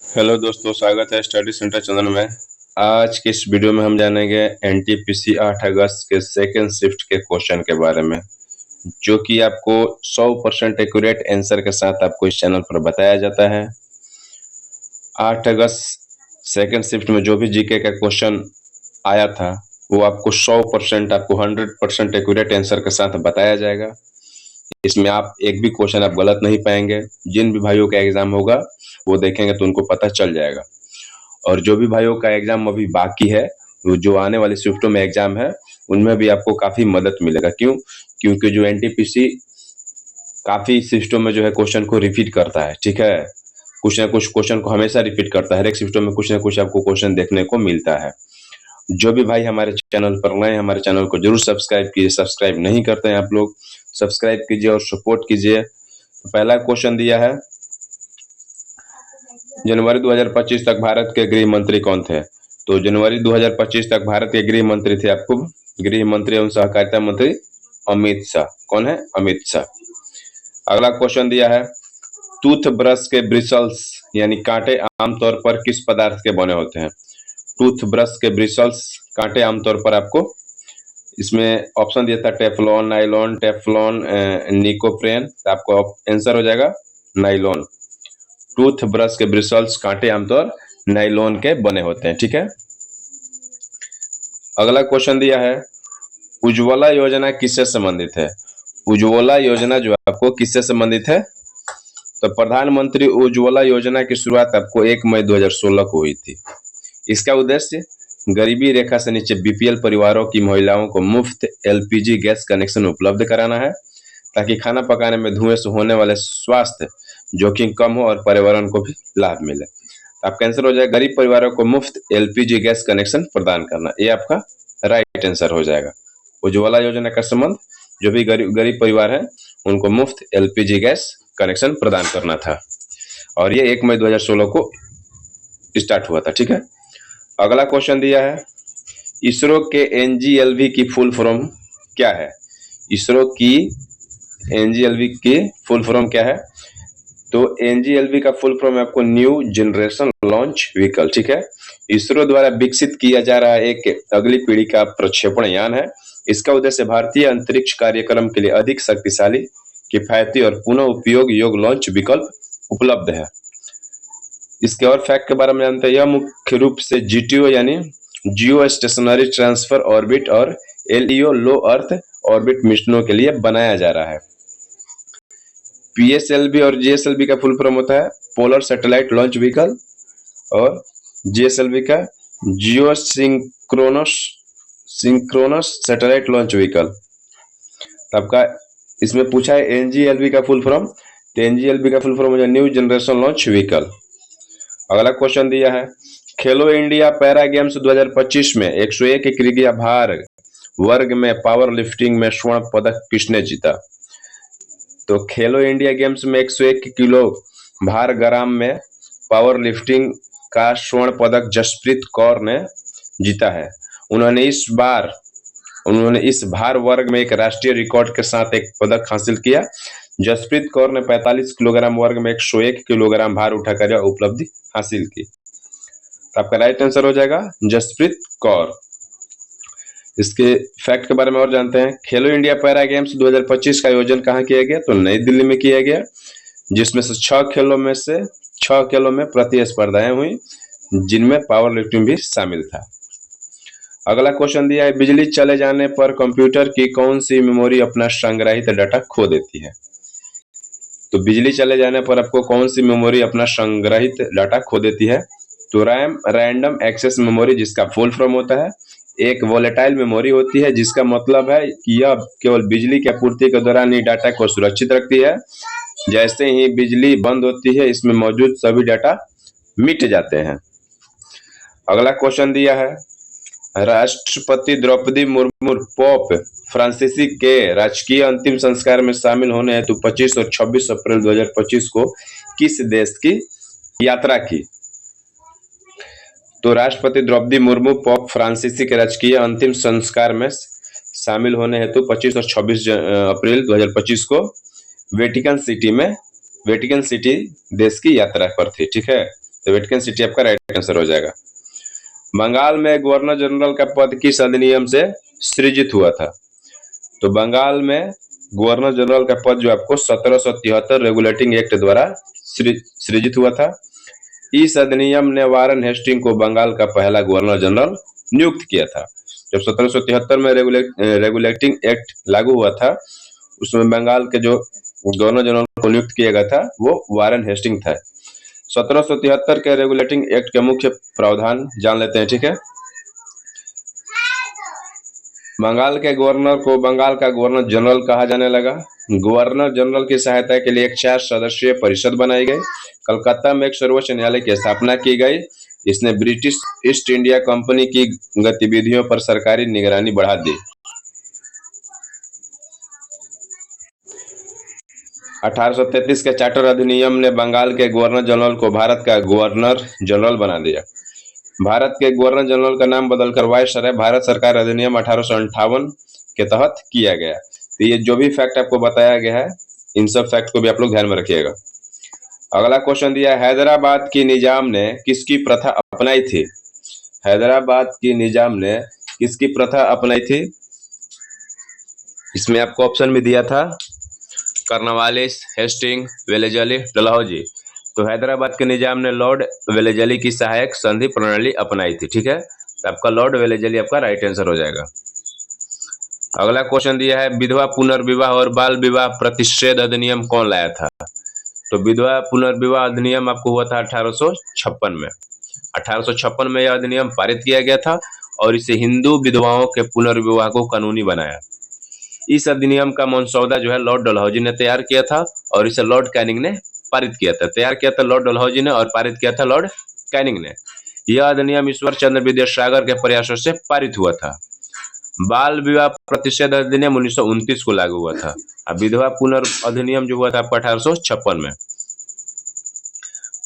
Hello दोस्तों, स्वागत है स्टडी सेंटर चंदन में। आज के इस वीडियो में हम जानेंगे एनटीपीसी 8 अगस्त के सेकेंड शिफ्ट के क्वेश्चन के बारे में, जो कि आपको 100% एक्यूरेट आंसर के साथ आपको इस चैनल पर बताया जाता है। 8 अगस्त सेकेंड शिफ्ट में जो भी जीके का क्वेश्चन आया था वो आपको 100%, आपको 100% एक्यूरेट आंसर के साथ बताया जाएगा। इसमें आप एक भी क्वेश्चन आप गलत नहीं पाएंगे। जिन भी भाइयों का एग्जाम होगा वो देखेंगे तो उनको पता चल जाएगा। और जो भी भाइयों का एग्जाम अभी बाकी है, वो जो आने वाली शिफ्टों में एग्जाम है, उनमें भी आपको काफी मदद मिलेगा। क्यों? क्योंकि जो एनटीपीसी काफी शिफ्टों में जो है क्वेश्चन को रिपीट करता है। ठीक है, कुछ ना कुछ क्वेश्चन को हमेशा रिपीट करता है। हर एक शिफ्टों में कुछ ना कुछ आपको क्वेश्चन देखने को मिलता है। जो भी भाई हमारे चैनल पर नए हैं, हमारे चैनल को जरूर सब्सक्राइब कीजिए। सब्सक्राइब नहीं करते हैं आप लोग, सब्सक्राइब कीजिए और सपोर्ट कीजिए। तो पहला क्वेश्चन दिया है, जनवरी 2025 तक भारत के गृह मंत्री कौन थे? तो जनवरी 2025 तक भारत के गृह मंत्री थे आपको गृह मंत्री एवं सहकारिता मंत्री अमित शाह। कौन है? अमित शाह। अगला क्वेश्चन दिया है, टूथ ब्रश के ब्रिसल्स यानी कांटे आमतौर पर किस पदार्थ के बने होते हैं? टूथ ब्रश के ब्रिसल्स कांटे आमतौर पर आपको इसमें ऑप्शन दिया था टेफलॉन, नाइलॉन, टेफलॉन, निकोप्रेन। आपको आंसर हो जाएगा नाइलॉन। टूथ ब्रश के ब्रिसल्स कांटे आमतौर नाइलॉन के बने होते हैं। ठीक है, अगला क्वेश्चन दिया है, उज्ज्वला योजना किससे संबंधित है? उज्ज्वला योजना जो आपको किससे संबंधित है? तो प्रधानमंत्री उज्ज्वला योजना की शुरुआत आपको 1 मई 2016 को हुई थी। इसका उद्देश्य गरीबी रेखा से नीचे बीपीएल परिवारों की महिलाओं को मुफ्त एलपीजी गैस कनेक्शन उपलब्ध कराना है, ताकि खाना पकाने में धुएं से होने वाले स्वास्थ्य जोखिम कम हो और पर्यावरण को भी लाभ मिले। आपका आंसर हो जाएगा गरीब परिवारों को मुफ्त एलपीजी गैस कनेक्शन प्रदान करना। ये आपका राइट आंसर हो जाएगा। उज्ज्वला योजना का संबंध जो भी गरीब परिवार है उनको मुफ्त एलपीजी गैस कनेक्शन प्रदान करना था, और ये 1 मई 2016 को स्टार्ट हुआ था। ठीक है, अगला क्वेश्चन दिया है, इसरो के एनजीएलवी की फुल फॉर्म क्या है? इसरो की एनजीएलवी की फुल फॉर्म क्या है? तो एनजीएलवी का फुल फॉर्म आपको न्यू जनरेशन लॉन्च व्हीकल। ठीक है, इसरो द्वारा विकसित किया जा रहा एक अगली पीढ़ी का प्रक्षेपण यान है। इसका उद्देश्य भारतीय अंतरिक्ष कार्यक्रम के लिए अधिक शक्तिशाली, किफायती और पुनः उपयोग योग्य लॉन्च विकल्प उपलब्ध है। इसके और फैक्ट के बारे में जानते हैं। यह मुख्य रूप से जीटीओ यानी जियो स्टेशनरी ट्रांसफर ऑर्बिट और एलईओ लो अर्थ ऑर्बिट मिशनों के लिए बनाया जा रहा है। पीएसएलवी और जीएसएलवी का फुल फॉर्म होता है पोलर सैटेलाइट लॉन्च व्हीकल, और जीएसएलवी का जियो सिंक्रोनस सैटेलाइट लॉन्च व्हीकल। आपका इसमें पूछा है एनजीएलवी का फुल फॉर्म, तो एनजीएलवी का फुल फॉर्म हो जाए न्यू जनरेशन लॉन्च व्हीकल। अगला क्वेश्चन दिया है, खेलो इंडिया पैरा गेम्स 2025 में 101 किलोग्राम भार वर्ग में पावर लिफ्टिंग में स्वर्ण पदक किसने जीता? तो खेलो इंडिया गेम्स में 101 किलो भार ग्राम में पावर लिफ्टिंग का स्वर्ण पदक जसप्रीत कौर ने जीता है। उन्होंने इस भार वर्ग में एक राष्ट्रीय रिकॉर्ड के साथ एक पदक हासिल किया। जसप्रीत कौर ने 45 किलोग्राम वर्ग में 101 किलोग्राम भार उठाकर यह उपलब्धि हासिल की। तो आपका राइट आंसर हो जाएगा जसप्रीत कौर। इसके फैक्ट के बारे में और जानते हैं। खेलो इंडिया पैरा गेम्स 2025 का आयोजन कहाँ किया गया? तो नई दिल्ली में किया गया, जिसमें से 6 खेलों में प्रतिस्पर्धाएं हुई, जिनमें पावर लिफ्टिंग भी शामिल था। अगला क्वेश्चन दिया है, बिजली चले जाने पर कंप्यूटर की कौन सी मेमोरी अपना संग्रहित डाटा खो देती है? तो बिजली चले जाने पर आपको कौन सी मेमोरी अपना संग्रहित डाटा खो देती है? तो रैम रैंडम एक्सेस मेमोरी, जिसका फुल फॉर्म होता है। एक वोलेटाइल मेमोरी होती है, जिसका मतलब है कि यह केवल बिजली की आपूर्ति के दौरान ही डाटा को सुरक्षित रखती है। जैसे ही बिजली बंद होती है, इसमें मौजूद सभी डाटा मिट जाते हैं। अगला क्वेश्चन दिया है, राष्ट्रपति द्रौपदी मुर्मू पोप फ्रांसीसी के राजकीय अंतिम संस्कार में शामिल होने हेतु 25 और 26 अप्रैल 2025 को किस देश की यात्रा की? तो राष्ट्रपति द्रौपदी मुर्मू पोप फ्रांसीसी के राजकीय अंतिम संस्कार में शामिल होने हेतु 25 और 26 अप्रैल 2025 को वेटिकन सिटी देश की यात्रा पर थी। ठीक है, तो वेटिकन सिटी आपका राइट आंसर हो जाएगा। बंगाल में गवर्नर जनरल का पद किस अधिनियम से सृजित हुआ था? तो बंगाल में गवर्नर जनरल का पद जो आपको 1773 रेगुलेटिंग एक्ट द्वारा सृजित हुआ था। इस अधिनियम ने वारन हेस्टिंग को बंगाल का पहला गवर्नर जनरल नियुक्त किया था। जब 1773 में रेगुलेटिंग एक्ट लागू हुआ था, उसमें बंगाल के जो गवर्नर जनरल को नियुक्त किया गया था वो वारन हेस्टिंग था। 1773 के रेगुलेटिंग एक्ट के मुख्य प्रावधान जान लेते हैं, ठीक है। बंगाल के गवर्नर को बंगाल का गवर्नर जनरल कहा जाने लगा। गवर्नर जनरल की सहायता के लिए एक 4 सदस्यीय परिषद बनाई गई। कलकत्ता में एक सर्वोच्च न्यायालय की स्थापना की गई। इसने ब्रिटिश ईस्ट इंडिया कंपनी की गतिविधियों पर सरकारी निगरानी बढ़ा दी। 1833 के चार्टर अधिनियम ने बंगाल के गवर्नर जनरल को भारत का गवर्नर जनरल बना दिया। भारत के गवर्नर जनरल का नाम बदलकर वायसराय भारत सरकार अधिनियम 1858 के तहत किया गया। तो ये जो भी फैक्ट आपको बताया गया है, इन सब फैक्ट को भी आप लोग ध्यान में रखिएगा। अगला क्वेश्चन दिया, हैदराबाद की निजाम ने किसकी प्रथा अपनाई थी? हैदराबाद की निजाम ने किसकी प्रथा अपनाई थी? इसमें आपको ऑप्शन भी दिया था, कर्नवालिस, हेस्टिंग, वेलेजली, डलहौजी। तो हैदराबाद के निजाम ने लॉर्ड वेलेजली की सहायक संधि प्रणाली अपनाई थी, ठीक है। तो आपका लॉर्ड वेलेजली आपका राइट आंसर हो जाएगा। अगला क्वेश्चन दिया है, विधवा पुनर्विवाह और बाल विवाह प्रतिषेध अधिनियम कौन लाया था? तो विधवा पुनर्विवाह अधिनियम आपको हुआ था 1856 में। 1856 में यह अधिनियम पारित किया गया था और इसे हिंदू विधवाओं के पुनर्विवाह को कानूनी बनाया। इस अधिनियम का मसौदा जो है लॉर्ड डलहौजी ने तैयार किया था और इसे लॉर्ड कैनिंग ने पारित किया था। तैयार किया था लॉर्ड डलहौजी ने और पारित किया था लॉर्ड कैनिंग ने। यह अधिनियम ईश्वर चंद्र विद्यासागर के प्रयासों से पारित हुआ था। बाल विवाह प्रतिषेध अधिनियम 1929 को लागू हुआ था। अब विधवा पुनर्अधिनियम जो हुआ था आपका 1856 में।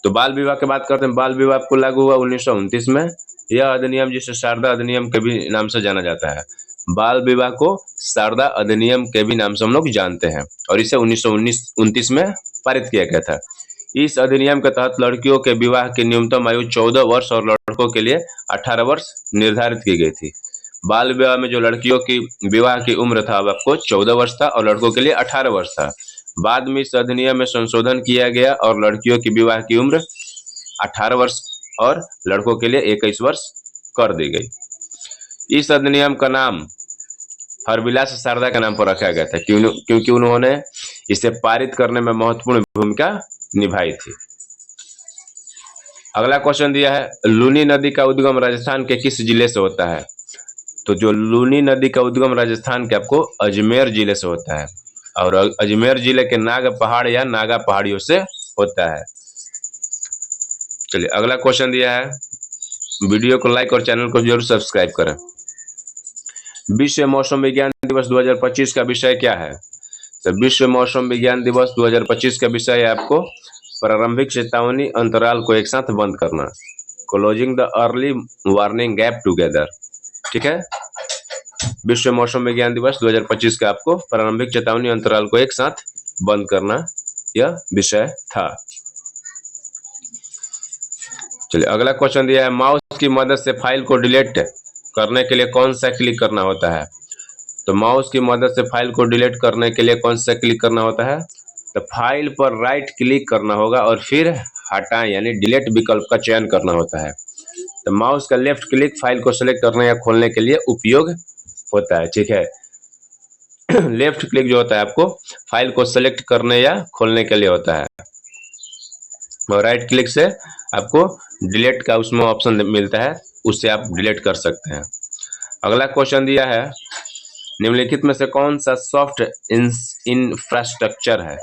तो बाल विवाह की बात करते हैं, बाल विवाह को लागू हुआ 1929 में। यह अधिनियम जिसे शारदा अधिनियम के भी नाम से जाना जाता है। बाल विवाह को शारदा अधिनियम के भी नाम से हम लोग जानते हैं और इसे 1929 में पारित किया गया था। इस अधिनियम के तहत लड़कियों के विवाह की न्यूनतम आयु 14 वर्ष और लड़कों के लिए 18 वर्ष निर्धारित की गई थी। बाल विवाह में जो लड़कियों की विवाह की उम्र था अब आपको 14 वर्ष था और लड़कों के लिए 18 वर्ष था। बाद में इस अधिनियम में संशोधन किया गया और लड़कियों की विवाह की उम्र 18 वर्ष और लड़कों के लिए 21 वर्ष कर दी गई। इस अधिनियम का नाम हरविलास शारदा के नाम पर रखा गया था क्योंकि उन्होंने इसे पारित करने में महत्वपूर्ण भूमिका निभाई थी। अगला क्वेश्चन दिया है, लूनी नदी का उद्गम राजस्थान के किस जिले से होता है? तो जो लूनी नदी का उद्गम राजस्थान के आपको अजमेर जिले से होता है और अजमेर जिले के नाग पहाड़ या नागा पहाड़ियों से होता है। चलिए अगला क्वेश्चन दिया है, वीडियो को लाइक और चैनल को जरूर सब्सक्राइब करें। विश्व मौसम विज्ञान दिवस 2025 का विषय क्या है? तो विश्व मौसम विज्ञान दिवस 2025 का विषय है आपको प्रारंभिक चेतावनी अंतराल को एक साथ बंद करना, closing the early warning gap together, ठीक है। विश्व मौसम विज्ञान दिवस 2025 का आपको प्रारंभिक चेतावनी अंतराल को एक साथ बंद करना यह विषय था। चलिए अगला क्वेश्चन दिया है, माउस की मदद से फाइल को डिलीट करने के लिए कौन सा क्लिक करना होता है? तो माउस की मदद से फाइल को डिलीट करने के लिए कौन सा क्लिक करना होता है? तो फाइल पर राइट क्लिक करना होगा और फिर हटाएं यानी डिलीट विकल्प का चयन करना होता है। तो माउस का लेफ्ट क्लिक फाइल को सेलेक्ट करने या खोलने के लिए उपयोग होता है, ठीक है। लेफ्ट क्लिक जो होता है आपको फाइल को सेलेक्ट करने या खोलने के लिए होता है और राइट क्लिक से आपको डिलीट का उसमें ऑप्शन मिलता है, उससे आप डिलीट कर सकते हैं। अगला क्वेश्चन दिया है, निम्नलिखित में से कौन सा सॉफ्ट इंफ्रास्ट्रक्चर है?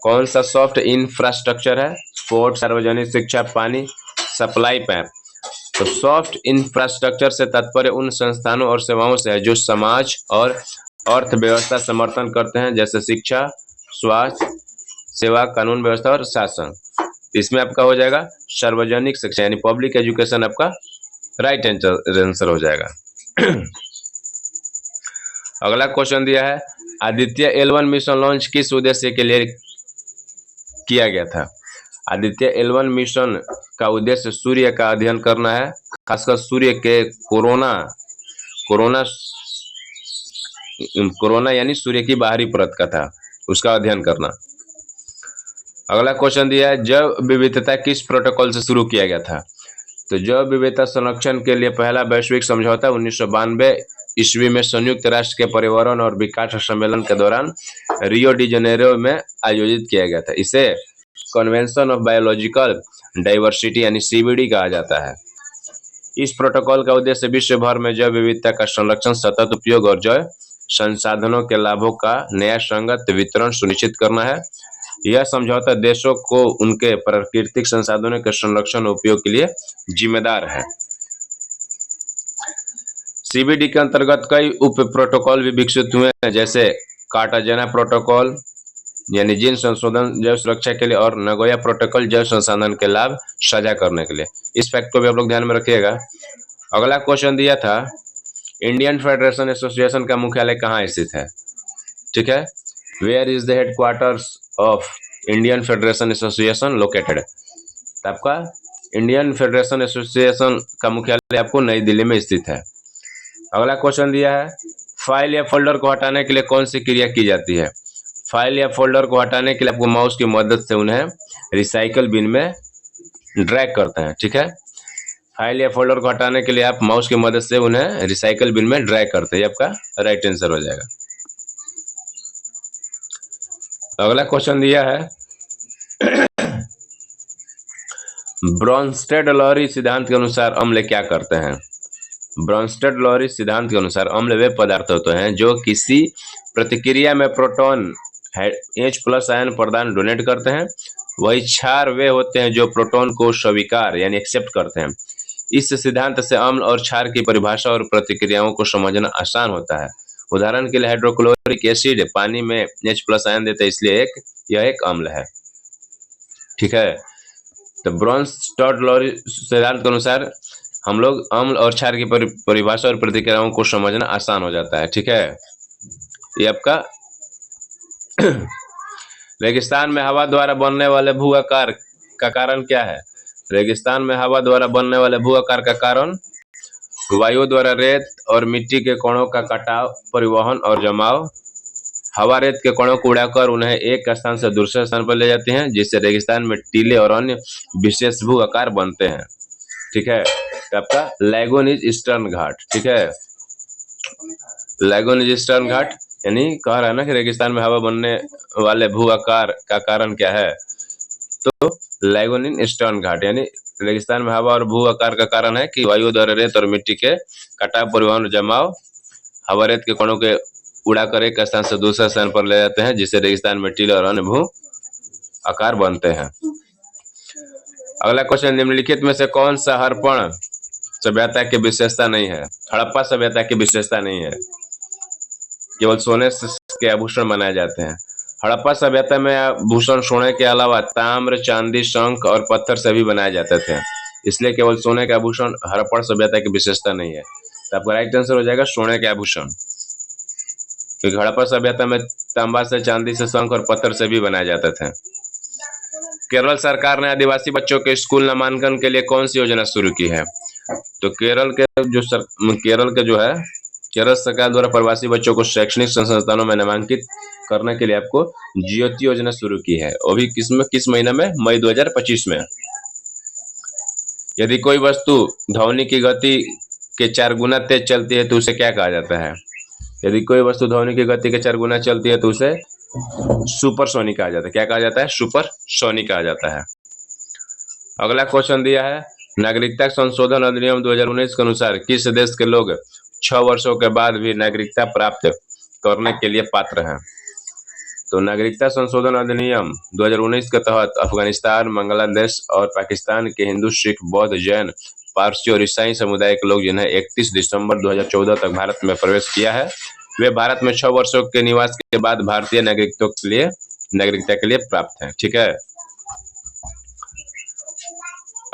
कौन सा सॉफ्ट इंफ्रास्ट्रक्चर है? पोर्ट, सार्वजनिक शिक्षा, पानी, सप्लाई पाइप। तो सॉफ्ट इंफ्रास्ट्रक्चर से तात्पर्य उन संस्थानों और सेवाओं से है जो समाज और अर्थव्यवस्था समर्थन करते हैं, जैसे शिक्षा, स्वास्थ्य सेवा, कानून व्यवस्था और शासन। इसमें आपका हो जाएगा सार्वजनिक शिक्षा यानी पब्लिक एजुकेशन आपका राइट आंसर हो जाएगा। अगला क्वेश्चन दिया है, आदित्य L1 मिशन लॉन्च किस उद्देश्य के लिए किया गया था? आदित्य L1 मिशन का उद्देश्य सूर्य का अध्ययन करना है, खासकर सूर्य के कोरोना यानी सूर्य की बाहरी परत का था, उसका अध्ययन करना। अगला क्वेश्चन दिया है, जैव विविधता किस प्रोटोकॉल से शुरू किया गया था? तो जैव विविधता संरक्षण के लिए पहला वैश्विक समझौता 1992 ईस्वी में संयुक्त राष्ट्र के पर्यावरण और विकास सम्मेलन के दौरान रियो डी जेनेरो में आयोजित किया गया था। इसे कन्वेंशन ऑफ बायोलॉजिकल डाइवर्सिटी यानी CBD कहा जाता है। इस प्रोटोकॉल का उद्देश्य विश्व भर में जैव विविधता का संरक्षण, सतत उपयोग और जैव संसाधनों के लाभों का न्यायसंगत वितरण सुनिश्चित करना है। यह समझौता देशों को उनके प्राकृतिक संसाधनों के संरक्षण और उपयोग के लिए जिम्मेदार है। CBD के अंतर्गत कई उप प्रोटोकॉल भी विकसित हुए हैं, जैसे कार्टाजेना प्रोटोकॉल यानी जीन संशोधन जैव सुरक्षा के लिए, और नगोया प्रोटोकॉल जैव संसाधन के लाभ साझा करने के लिए। इस फैक्ट को भी आप लोग ध्यान में रखिएगा। अगला क्वेश्चन दिया था, इंडियन फेडरेशन एसोसिएशन का मुख्यालय कहाँ स्थित है? ठीक है, where is the headquarters of Indian federation association located? आपका इंडियन फेडरेशन एसोसिएशन का मुख्यालय आपको नई दिल्ली में स्थित है। अगला क्वेश्चन दिया है, फाइल या फोल्डर को हटाने के लिए कौन सी क्रिया की जाती है? फाइल या फोल्डर को हटाने के लिए आपको माउस की मदद से उन्हें रिसाइकल बिन में ड्रैग करते हैं। ठीक है, फाइल या फोल्डर को हटाने के लिए आप माउस की मदद से उन्हें रिसाइकल बिन में ड्रैग करते हैं। आपका राइट आंसर हो जाएगा। अगला क्वेश्चन दिया है, ब्रोंस्टेड-लॉरी सिद्धांत के अनुसार अम्ल क्या करते हैं? ब्रोंस्टेड-लॉरी सिद्धांत के अनुसार अम्ल वे पदार्थ होते हैं जो किसी प्रतिक्रिया में प्रोटॉन H+ आयन प्रदान डोनेट करते हैं। वही क्षार वे होते हैं जो प्रोटॉन को स्वीकार यानी एक्सेप्ट करते हैं। इस सिद्धांत से अम्ल और क्षार की परिभाषा और प्रतिक्रियाओं को समझना आसान होता है। उदाहरण के लिए हाइड्रोक्लोरिक एसिड पानी में H+ आयन देते हैं, इसलिए यह एक अम्ल है। ठीक है, तो ब्रोंस्टेड-लॉरी सिद्धांत के अनुसार हम लोग अम्ल और क्षार की परिभाषा और प्रतिक्रियाओं को समझना आसान हो जाता है। ठीक है, ये आपका रेगिस्तान में हवा द्वारा बनने वाले भू आकार का कारण क्या है? रेगिस्तान में हवा द्वारा बनने वाले भू आकार का कारण वायु द्वारा रेत और मिट्टी के कणों का कटाव, परिवहन और जमाव। हवा रेत के कणों को उड़ाकर उन्हें एक स्थान से दूसरे स्थान पर ले जाती हैं, जिससे रेगिस्तान में टीले और अन्य विशेष भू आकार बनते हैं। ठीक है, तो आपका लैगून इज ईस्टर्न घाट। ठीक है, लैगून इज ईस्टर्न घाट यानी कह रहा है ना कि रेगिस्तान में हवा बनने वाले भू आकार का कारण क्या है? तो लैगून इन ईस्टर्न घाट यानी रेगिस्तान में हवा और भू आकार का कारण है कि वायु द्वारा रेत और मिट्टी के कटाव, परिवहन और जमाव। हवा रेत के कणों के उड़ाकर एक स्थान से दूसरे स्थान पर ले जाते हैं, जिससे रेगिस्तान में टीले और अन्य भू आकार बनते हैं। अगला क्वेश्चन, निम्नलिखित में से कौन सा हड़प्पन सभ्यता की विशेषता नहीं है? हड़प्पा सभ्यता की विशेषता नहीं है, केवल सोने के आभूषण बनाए जाते हैं। हड़प्पा सभ्यता में आभूषण सोने के अलावा ताम्र, चांदी, शंख और पत्थर से भी बनाए जाते थे, इसलिए केवल सोने के आभूषण हड़प्पा सभ्यता की विशेषता नहीं है। तो आपका राइट आंसर हो जाएगा सोने के आभूषण, क्योंकि हड़प्पा सभ्यता में तांबा से, चांदी से, शंख और पत्थर से भी बनाए जाते थे। केरल सरकार ने आदिवासी बच्चों के स्कूल नामांकन के लिए कौन सी योजना शुरू की है? तो केरल सरकार द्वारा प्रवासी बच्चों को शैक्षणिक संस्थानों में नामांकित करने के लिए आपको ज्योति योजना शुरू की है। वो भी किस महीने में? मई 2025 में। यदि कोई वस्तु ध्वनि की गति के 4 गुना तेज चलती है तो उसे क्या कहा जाता है? यदि कोई वस्तु ध्वनि की गति के 4 गुना चलती है तो उसे सुपरसोनिक कहा जाता है। क्या कहा जाता है? सुपरसोनिक कहा जाता है। अगला क्वेश्चन दिया है, नागरिकता संशोधन अधिनियम 2019 के अनुसार किस देश के लोग 6 वर्षों के बाद भी नागरिकता प्राप्त करने के लिए पात्र हैं? तो नागरिकता संशोधन अधिनियम 2019 के तहत अफगानिस्तान, बांग्लादेश और पाकिस्तान के हिंदू, सिख, बौद्ध, जैन, पारसी और ईसाई समुदाय के लोग जिन्हें 31 दिसंबर 2014 तक भारत में प्रवेश किया है, वे भारत में 6 वर्षों के निवास के बाद भारतीय नागरिकता के लिए प्राप्त हैं। ठीक है,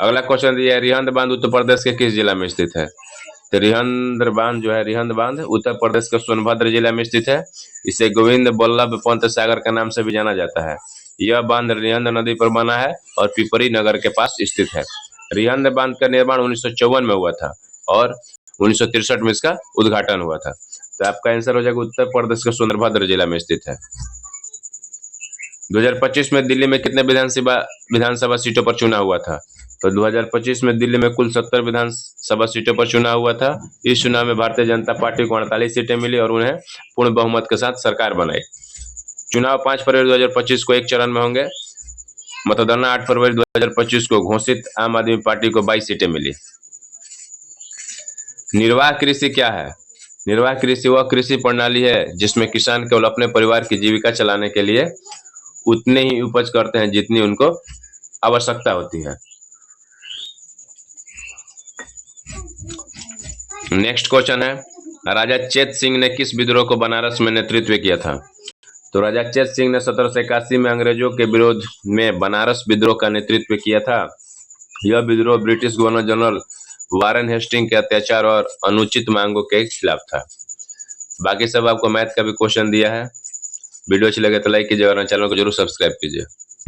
अगला क्वेश्चन दिया है, रिहंद बांध उत्तर प्रदेश के किस जिला में स्थित है? तो रिहंद बांध उत्तर प्रदेश के सोनभद्र जिला में स्थित है। इसे गोविंद बल्लभ पंत सागर के नाम से भी जाना जाता है। यह बांध रिहंद नदी पर बना है और पिपरी नगर के पास स्थित है। रिहंद बांध का निर्माण 1954 में हुआ था और 1963 में इसका उद्घाटन हुआ था। तो आपका आंसर हो जाएगा उत्तर प्रदेश का सोनभद्र जिला में स्थित है। 2025 में दिल्ली में कितने विधानसभा सीटों पर चुनाव हुआ था? तो 2025 में दिल्ली में कुल 70 विधानसभा सीटों पर चुनाव हुआ था। इस चुनाव में भारतीय जनता पार्टी को 48 सीटें मिली और उन्हें पूर्ण बहुमत के साथ सरकार बनाई। चुनाव 5 फरवरी 2025 को एक चरण में होंगे। मतगणना 8 फरवरी 2025 को घोषित। आम आदमी पार्टी को 22 सीटें मिली। निर्वाह कृषि क्या है? निर्वाह कृषि वह कृषि प्रणाली है जिसमें किसान केवल अपने परिवार की जीविका चलाने के लिए उतने ही उपज करते हैं जितनी उनको आवश्यकता होती है। नेक्स्ट क्वेश्चन है, राजा चेत सिंह ने किस विद्रोह को बनारस में नेतृत्व किया था? तो राजा चेत सिंह ने 1781 में अंग्रेजों के विरोध में बनारस विद्रोह का नेतृत्व किया था। यह विद्रोह British governor general Warren Hasting के अत्याचार और अनुचित मांगों के खिलाफ था। बाकी सब आपको मैथ का भी क्वेश्चन दिया है। वीडियो अच्छी लगे तो लाइक कीजिए और चैनल को जरूर सब्सक्राइब कीजिए।